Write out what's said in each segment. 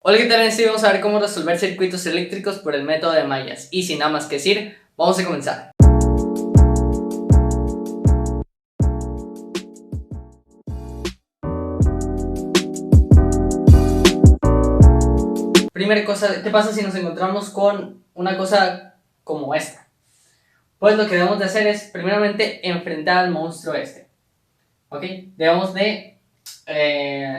Hola, ¿qué tal? Sí, vamos a ver cómo resolver circuitos eléctricos por el método de mallas. Y sin nada más que decir, vamos a comenzar. Primera cosa, ¿qué pasa si nos encontramos con una cosa como esta? Pues lo que debemos de hacer es, primeramente, enfrentar al monstruo este. ¿Ok? Debemos de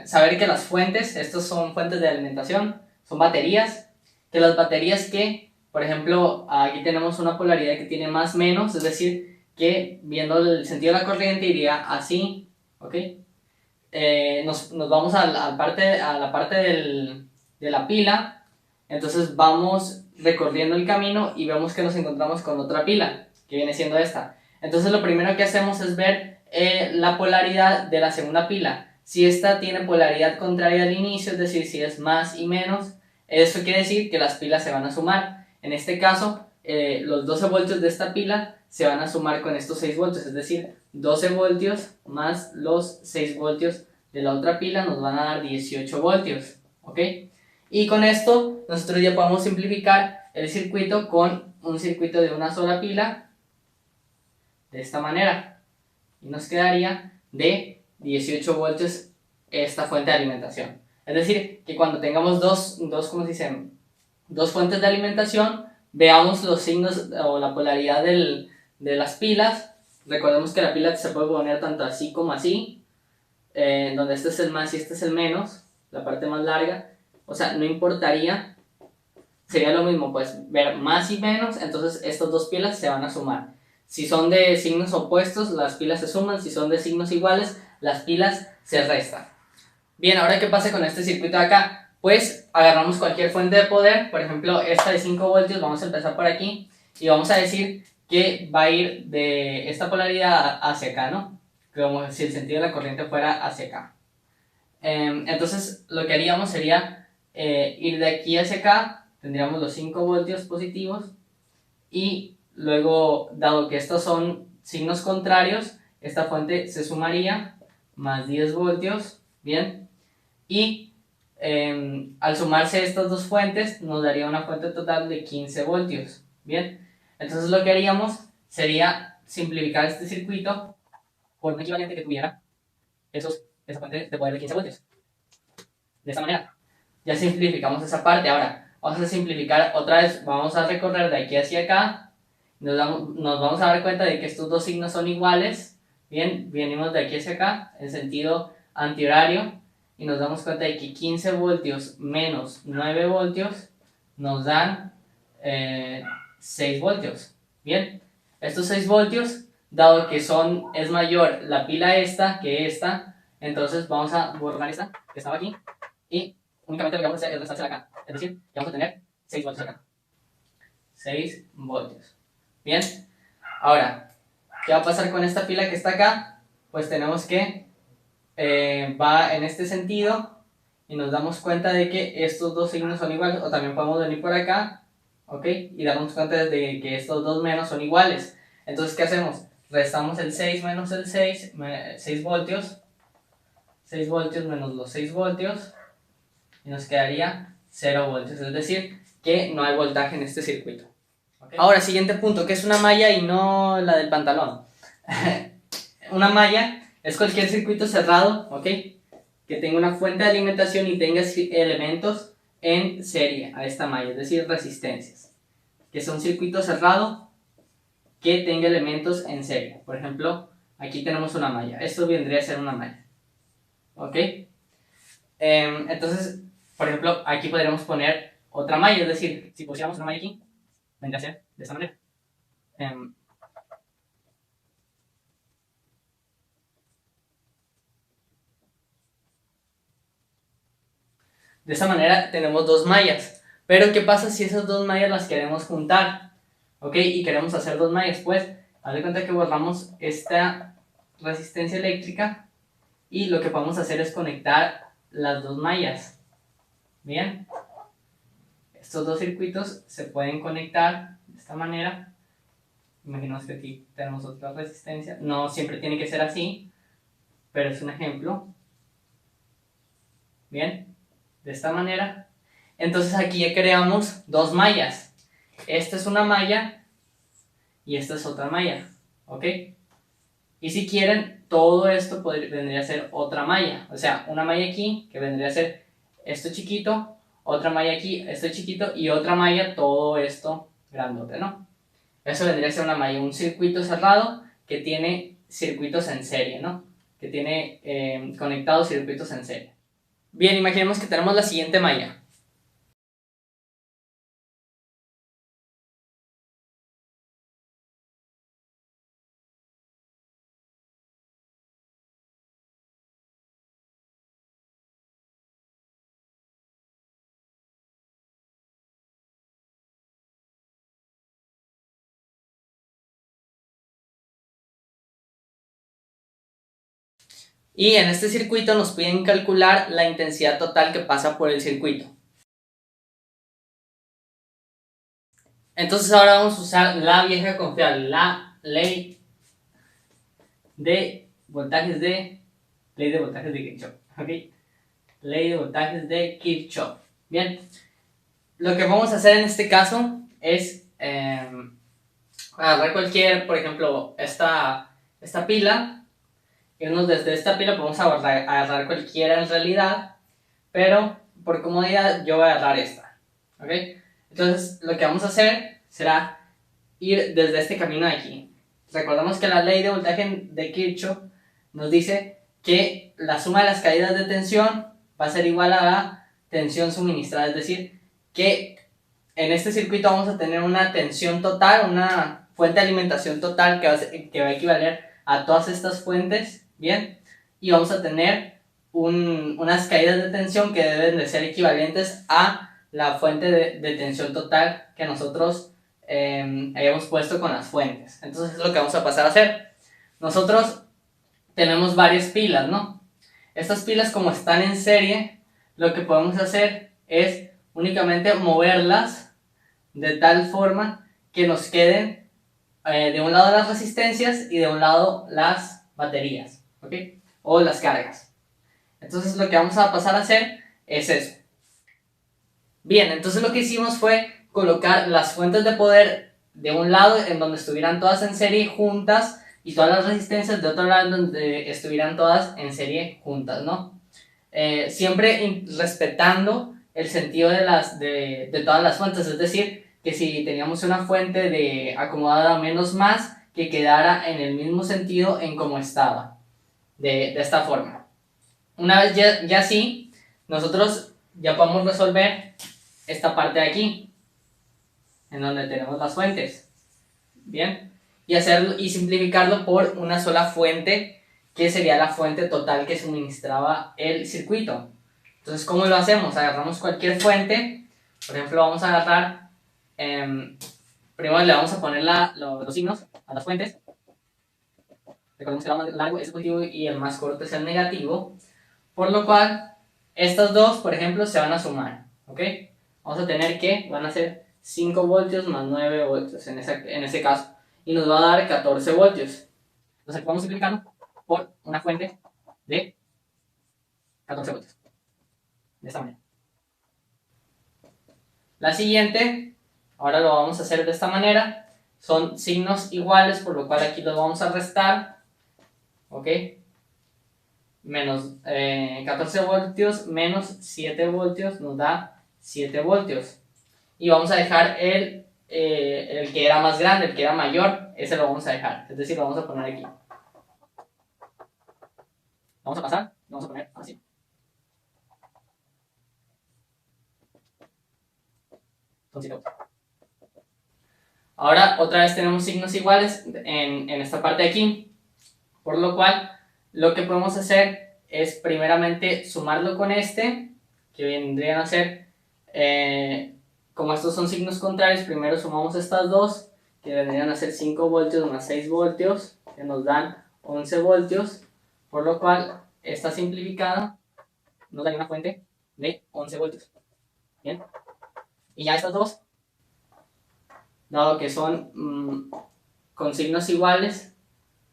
saber que las fuentes, estos son fuentes de alimentación, son baterías, que las baterías que, por ejemplo, aquí tenemos una polaridad que tiene más menos, es decir, que viendo el sentido de la corriente iría así, ¿ok? Nos vamos a la parte de la pila, entonces vamos recorriendo el camino y vemos que nos encontramos con otra pila, que viene siendo esta. Entonces lo primero que hacemos es ver la polaridad de la segunda pila. Si esta tiene polaridad contraria al inicio, es decir, si es más y menos, eso quiere decir que las pilas se van a sumar. En este caso, los 12 voltios de esta pila se van a sumar con estos 6 voltios, es decir, 12 voltios más los 6 voltios de la otra pila nos van a dar 18 voltios, ¿ok? Y con esto nosotros ya podemos simplificar el circuito con un circuito de una sola pila de esta manera. Y nos quedaría de 18 voltios esta fuente de alimentación. Es decir, que cuando tengamos ¿cómo se dice? Dos fuentes de alimentación, veamos los signos o la polaridad de las pilas. Recordemos que la pila se puede poner tanto así como así, donde este es el más y este es el menos, la parte más larga. O sea, no importaría, sería lo mismo, pues ver más y menos, entonces estas dos pilas se van a sumar. Si son de signos opuestos, las pilas se suman, si son de signos iguales, las pilas se restan. Bien, ahora qué pasa con este circuito de acá, pues agarramos cualquier fuente de poder, por ejemplo esta de 5 voltios, vamos a empezar por aquí y vamos a decir que va a ir de esta polaridad hacia acá, ¿no? Como si el sentido de la corriente fuera hacia acá. Entonces lo que haríamos sería ir de aquí hacia acá, tendríamos los 5 voltios positivos y luego, dado que estos son signos contrarios, esta fuente se sumaría más 10 voltios, bien, y al sumarse estas dos fuentes nos daría una fuente total de 15 voltios, bien. Entonces lo que haríamos sería simplificar este circuito por un equivalente que tuviera esa fuente de poder de 15 voltios. De esta manera ya simplificamos esa parte. Ahora vamos a simplificar otra vez, vamos a recorrer de aquí hacia acá, nos vamos a dar cuenta de que estos dos signos son iguales, bien, venimos de aquí hacia acá en sentido antihorario y nos damos cuenta de que 15 voltios menos 9 voltios nos dan 6 voltios, bien, estos 6 voltios, dado que es mayor la pila esta que esta, entonces vamos a borrar esta que estaba aquí y únicamente lo que vamos a hacer es restársela acá. Es decir, que vamos a tener 6 voltios acá. 6 voltios. Bien. Ahora, ¿qué va a pasar con esta pila que está acá? Pues tenemos que va en este sentido y nos damos cuenta de que estos dos signos son iguales, o también podemos venir por acá, ¿ok? Y darnos cuenta de que estos dos menos son iguales. Entonces, ¿qué hacemos? Restamos el 6 menos el 6, 6 voltios, 6 voltios menos los 6 voltios, y nos quedaría 0 voltios, es decir, que no hay voltaje en este circuito. ¿Okay? Ahora, siguiente punto, que es una malla y no la del pantalón. Una malla es cualquier circuito cerrado, ¿ok? Que tenga una fuente de alimentación y tenga elementos en serie a esta malla, es decir, resistencias. Que sea un circuito cerrado que tenga elementos en serie. Por ejemplo, aquí tenemos una malla. Esto vendría a ser una malla. ¿Ok? Entonces, por ejemplo, aquí podríamos poner otra malla, es decir, si pusiéramos una malla aquí, vendría a ser de esta manera. De esta manera tenemos dos mallas. Pero ¿qué pasa si esas dos mallas las queremos juntar? ¿Ok? Y queremos hacer dos mallas. Pues, haz de cuenta que borramos esta resistencia eléctrica y lo que vamos a hacer es conectar las dos mallas. Bien. Estos dos circuitos se pueden conectar de esta manera. Imaginemos que aquí tenemos otra resistencia. No siempre tiene que ser así, pero es un ejemplo. Bien, de esta manera. Entonces aquí ya creamos dos mallas. Esta es una malla y esta es otra malla, ¿ok? Y si quieren, todo esto vendría a ser otra malla. O sea, una malla aquí, que vendría a ser esto chiquito, otra malla aquí, esto chiquito, y otra malla, todo esto grandote, ¿no? Eso vendría a ser una malla, un circuito cerrado que tiene circuitos en serie, ¿no? Que tiene conectados circuitos en serie. Bien, imaginemos que tenemos la siguiente malla. Y en este circuito nos piden calcular la intensidad total que pasa por el circuito. Entonces ahora vamos a usar la vieja confiable, la ley de voltajes de Kirchhoff, ¿ok? Ley de voltajes de Kirchhoff. Bien, lo que vamos a hacer en este caso es agarrar cualquier, por ejemplo, esta pila, y desde esta pila podemos agarrar cualquiera en realidad, pero por comodidad yo voy a agarrar esta, ¿ok? Entonces lo que vamos a hacer será ir desde este camino de aquí. Recordemos que la ley de voltaje de Kirchhoff nos dice que la suma de las caídas de tensión va a ser igual a la tensión suministrada, es decir, que en este circuito vamos a tener una tensión total, una fuente de alimentación total que va a equivaler a todas estas fuentes, ¿bien? Y vamos a tener unas caídas de tensión que deben de ser equivalentes a la fuente de tensión total que nosotros habíamos puesto con las fuentes. Entonces es lo que vamos a pasar a hacer. Nosotros tenemos varias pilas, ¿no? Estas pilas, como están en serie, lo que podemos hacer es únicamente moverlas de tal forma que nos queden de un lado las resistencias y de un lado las baterías, ¿ok? O las cargas. Entonces lo que vamos a pasar a hacer es eso. Bien, entonces lo que hicimos fue colocar las fuentes de poder de un lado en donde estuvieran todas en serie juntas y todas las resistencias de otro lado en donde estuvieran todas en serie juntas, ¿no? Siempre respetando el sentido de todas las fuentes, es decir, que si teníamos una fuente de acomodada menos más, que quedara en el mismo sentido en como estaba, de esta forma. Una vez ya así, nosotros ya podemos resolver esta parte de aquí, en donde tenemos las fuentes, ¿bien? Y simplificarlo por una sola fuente, que sería la fuente total que suministraba el circuito. Entonces, ¿cómo lo hacemos? Agarramos cualquier fuente, por ejemplo, vamos a agarrar, primero le vamos a poner los signos a las fuentes. Recordemos que el más largo es el positivo y el más corto es el negativo, por lo cual estas dos, por ejemplo, se van a sumar, ¿ok? Vamos a tener que van a ser 5 voltios más 9 voltios en ese caso, y nos va a dar 14 voltios. Entonces aquí vamos a multiplicarlo por una fuente de 14 voltios, de esta manera. La siguiente, ahora lo vamos a hacer de esta manera, son signos iguales, por lo cual aquí los vamos a restar, ¿ok? Menos 14 voltios menos 7 voltios nos da 7 voltios. Y vamos a dejar el que era más grande, el que era mayor, ese lo vamos a dejar. Es decir, lo vamos a poner aquí. Vamos a pasar, lo vamos a poner así. Son 7 voltios. Ahora, otra vez tenemos signos iguales en esta parte de aquí. Por lo cual, lo que podemos hacer es primeramente sumarlo con este, que vendrían a ser... como estos son signos contrarios, primero sumamos estas dos, que vendrían a ser 5 voltios más 6 voltios, que nos dan 11 voltios, por lo cual esta simplificada nos daría una fuente de 11 voltios. Bien, y ya estas dos, dado que son con signos iguales,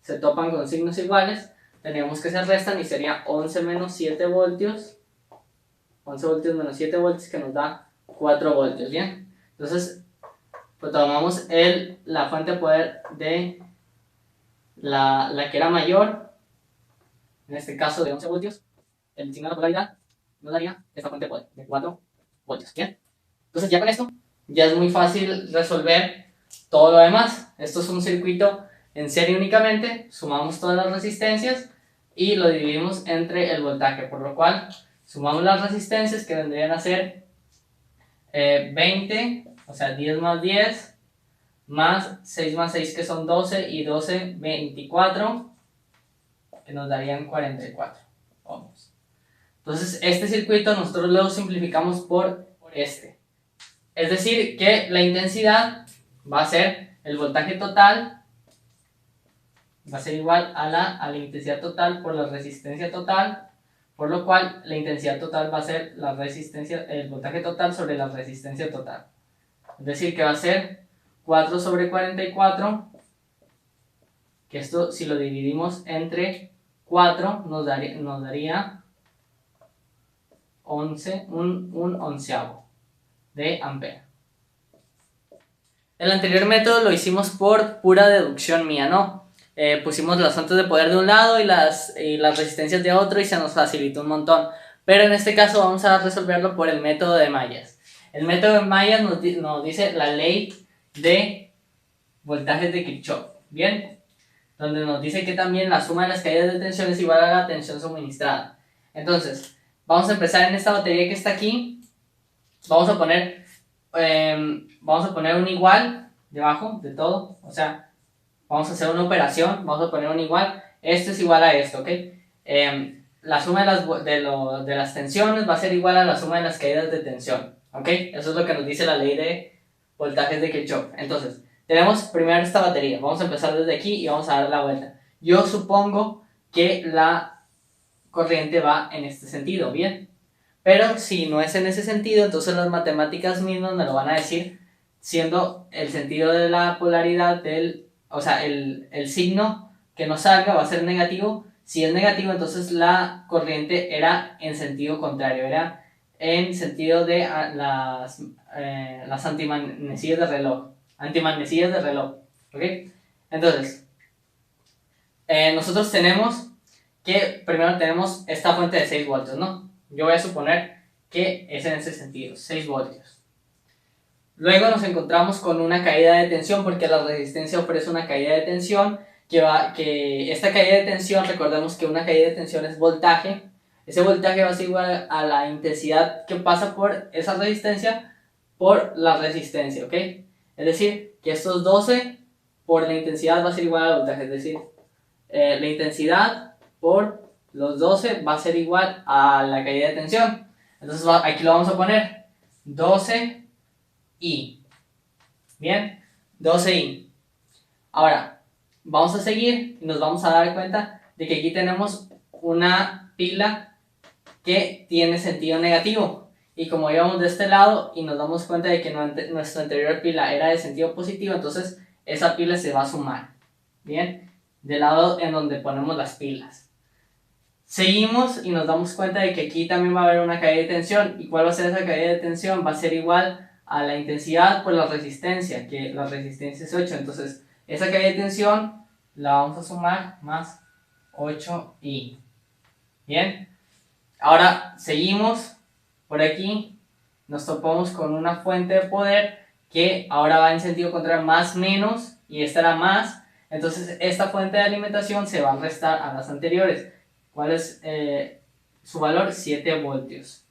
se topan con signos iguales, tenemos que se restan y sería 11 menos 7 voltios, 11 voltios menos 7 voltios que nos da 4 voltios, ¿bien? Entonces, pues tomamos la fuente de poder de la que era mayor, en este caso de 11 voltios, el signo de la polaridad nos daría esta fuente de poder de 4 voltios, ¿bien? Entonces ya con esto, ya es muy fácil resolver todo lo demás. Esto es un circuito en serie únicamente, sumamos todas las resistencias y lo dividimos entre el voltaje, por lo cual sumamos las resistencias que vendrían a ser 20, o sea 10 más 10, más 6 más 6 que son 12 y 12, 24, que nos darían 44 ohms. Entonces este circuito nosotros lo simplificamos por este. Es decir, que la intensidad va a ser el voltaje total, va a ser igual a la intensidad total por la resistencia total, por lo cual la intensidad total va a ser la resistencia, el voltaje total sobre la resistencia total. Es decir, que va a ser 4 sobre 44, que esto si lo dividimos entre 4 nos daría 11, un onceavo de ampere. El anterior método lo hicimos por pura deducción mía, ¿no? Pusimos las fuentes de poder de un lado y las resistencias de otro y se nos facilitó un montón. Pero en este caso vamos a resolverlo por el método de mallas. El método de mallas nos dice la ley de voltajes de Kirchhoff, ¿bien? Donde nos dice que también la suma de las caídas de tensión es igual a la tensión suministrada. Entonces, vamos a empezar en esta batería que está aquí. Vamos a poner un igual debajo de todo, o sea, vamos a hacer una operación, vamos a poner un igual, esto es igual a esto, ¿ok? La suma de las tensiones va a ser igual a la suma de las caídas de tensión, ¿ok? Eso es lo que nos dice la ley de voltajes de Kirchhoff. Entonces, tenemos primero esta batería, vamos a empezar desde aquí y vamos a dar la vuelta. Yo supongo que la corriente va en este sentido, ¿bien? Pero si no es en ese sentido, entonces las matemáticas mismas me lo van a decir siendo el sentido de la polaridad o sea, el signo que nos salga va a ser negativo. Si es negativo, entonces la corriente era en sentido contrario, era en sentido de las antimanecillas de reloj. Antimanecillas de reloj, ¿ok? Entonces, nosotros tenemos que primero tenemos esta fuente de 6 voltios, ¿no? Yo voy a suponer que es en ese sentido, 6 voltios. Luego nos encontramos con una caída de tensión porque la resistencia ofrece una caída de tensión que esta caída de tensión, recordemos que una caída de tensión es voltaje. Ese voltaje va a ser igual a la intensidad que pasa por esa resistencia por la resistencia, ¿ok? Es decir, que estos 12 por la intensidad va a ser igual al voltaje, es decir, la intensidad por los 12 va a ser igual a la caída de tensión. Entonces aquí lo vamos a poner 12I. Bien, 12I. Ahora, vamos a seguir y nos vamos a dar cuenta de que aquí tenemos una pila que tiene sentido negativo. Y como íbamos de este lado y nos damos cuenta de que nuestra anterior pila era de sentido positivo, entonces esa pila se va a sumar. Bien, del lado en donde ponemos las pilas. Seguimos y nos damos cuenta de que aquí también va a haber una caída de tensión. ¿Y cuál va a ser esa caída de tensión? Va a ser igual a la intensidad por la resistencia, que la resistencia es 8. Entonces, esa caída de tensión la vamos a sumar más 8i. Bien. Ahora seguimos por aquí. Nos topamos con una fuente de poder que ahora va en sentido contrario, más menos, y esta era más. Entonces, esta fuente de alimentación se va a restar a las anteriores. ¿Cuál es su valor? 7 voltios.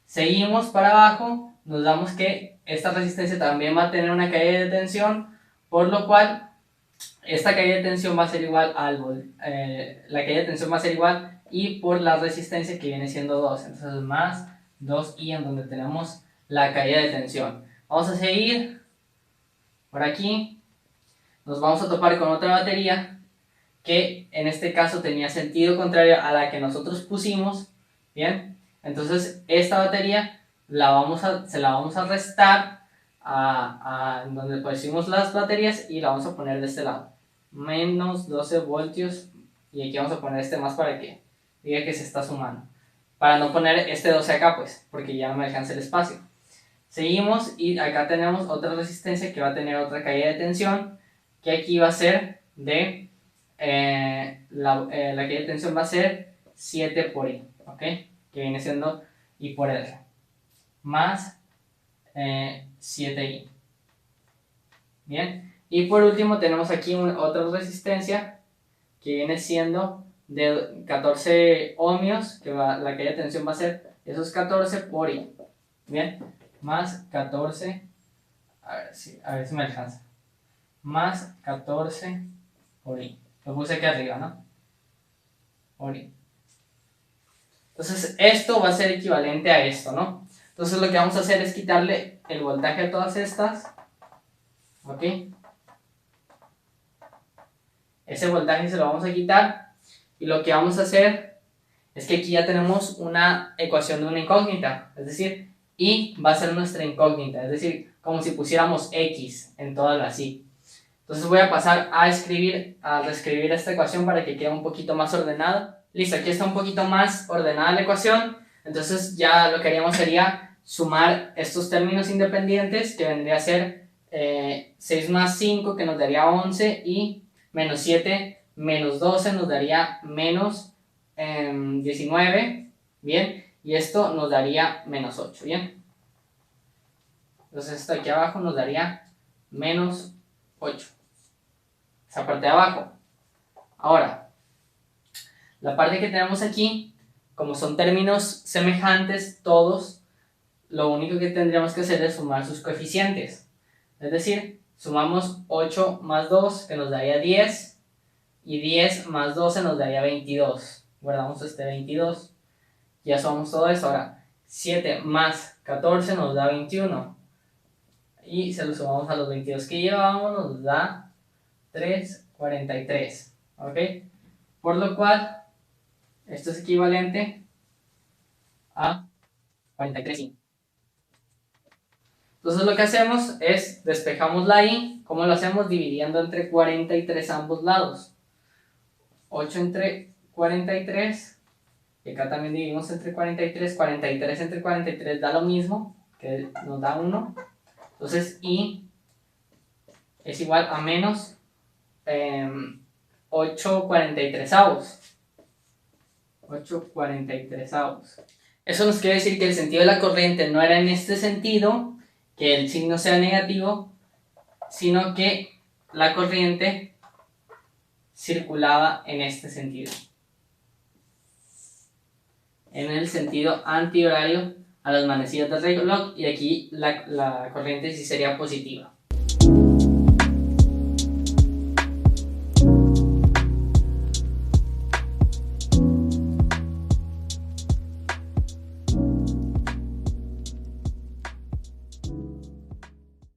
Seguimos para abajo, nos damos que esta resistencia también va a tener una caída de tensión, por lo cual esta caída de tensión va a ser igual la caída de tensión va a ser igual y por la resistencia que viene siendo 2, entonces más 2i en donde tenemos la caída de tensión. Vamos a seguir por aquí, nos vamos a topar con otra batería que en este caso tenía sentido contrario a la que nosotros pusimos, ¿bien? Entonces esta batería se la vamos a restar a donde pusimos las baterías y la vamos a poner de este lado, menos 12 voltios, y aquí vamos a poner este más para que diga que se está sumando, para no poner este 12 acá pues, porque ya no me alcanza el espacio. Seguimos y acá tenemos otra resistencia que va a tener otra caída de tensión, que aquí va a ser de, la caída de tensión va a ser 7 por I, ¿ok? Que viene siendo I por R, más 7I. Bien, y por último tenemos aquí otra resistencia que viene siendo de 14 ohmios, que la caída de tensión va a ser esos 14 por I. Bien, más 14, a ver si me alcanza, más 14 por I. Lo puse aquí arriba, ¿no? Por I. Entonces esto va a ser equivalente a esto, ¿no? Entonces lo que vamos a hacer es quitarle el voltaje a todas estas, ¿ok? Ese voltaje se lo vamos a quitar y lo que vamos a hacer es que aquí ya tenemos una ecuación de una incógnita, es decir, Y va a ser nuestra incógnita, es decir, como si pusiéramos X en todas las Y. Entonces voy a pasar a reescribir esta ecuación para que quede un poquito más ordenada. Listo, aquí está un poquito más ordenada la ecuación, entonces ya lo que haríamos sería sumar estos términos independientes, que vendría a ser 6 más 5, que nos daría 11, y menos 7 menos 12 nos daría menos 19, bien, y esto nos daría menos 8, bien. Entonces esto aquí abajo nos daría menos 8, esa parte de abajo. Ahora, la parte que tenemos aquí, como son términos semejantes todos, lo único que tendríamos que hacer es sumar sus coeficientes. Es decir, sumamos 8 más 2, que nos daría 10, y 10 más 12 nos daría 22. Guardamos este 22. Ya sumamos todo eso. Ahora, 7 más 14 nos da 21. Y se lo sumamos a los 22 que llevábamos, nos da 3,43. ¿Ok? Por lo cual, esto es equivalente a 43i. Entonces lo que hacemos es despejamos la i. ¿Cómo lo hacemos? Dividiendo entre 43 ambos lados. 8 entre 43, y acá también dividimos entre 43, 43 entre 43 da lo mismo, que nos da 1. Entonces i es igual a menos 8,43avos. 8,43avos. Eso nos quiere decir que el sentido de la corriente no era en este sentido, que el signo sea negativo, sino que la corriente circulaba en este sentido, en el sentido antihorario a las manecillas del reloj, y aquí la corriente sí sería positiva.